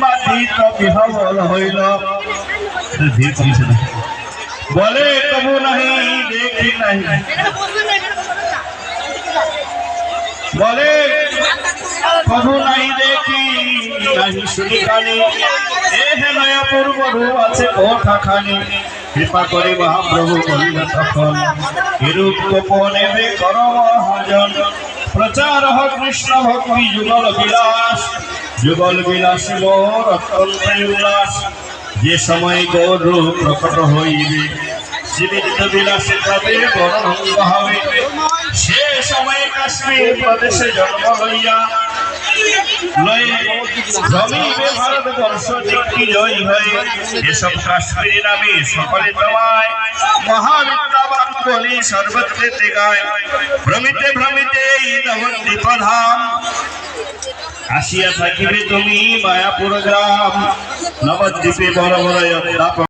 বাধিত বিহবল হইল। বলে কবু নাহি দেখি নাহি, বলে কবু নাহি দেখি নাহি শুনি কানে, এ হে নয়া পূর্ব রূপ আছে কোঠা খানি। কৃপা করে মহাপ্রভু বলিল তখন, এরূপ গোপনে বে কর মহাজন, প্রচার হ কৃষ্ণ ভক্তি যুগল বিলাস। যুগল বিলাস মোর অত্যন্ত উল্লাস, যে সময় গৌর রূপ প্রকট হইবে, জীবিত বিলাসে তবে বরণঙ্গ হবে। সে সময়ে কাশ্মীর প্রদেশে জন্ম লইয়া, জমিবে ভারতবর্ষ দিকটি জয়ী হয়ে। এসব কাশ্মীর নামে সকলে তোমায় মহাবিদ্যাবান বলি সর্বত্রে গায়। ভ্রমিতে ভ্রমিতে এই নবদ্বীপ ধাম, আসিয়া থাকিবে তুমি মায়াপুর গ্রাম। নবদ্বীপে বড় বড়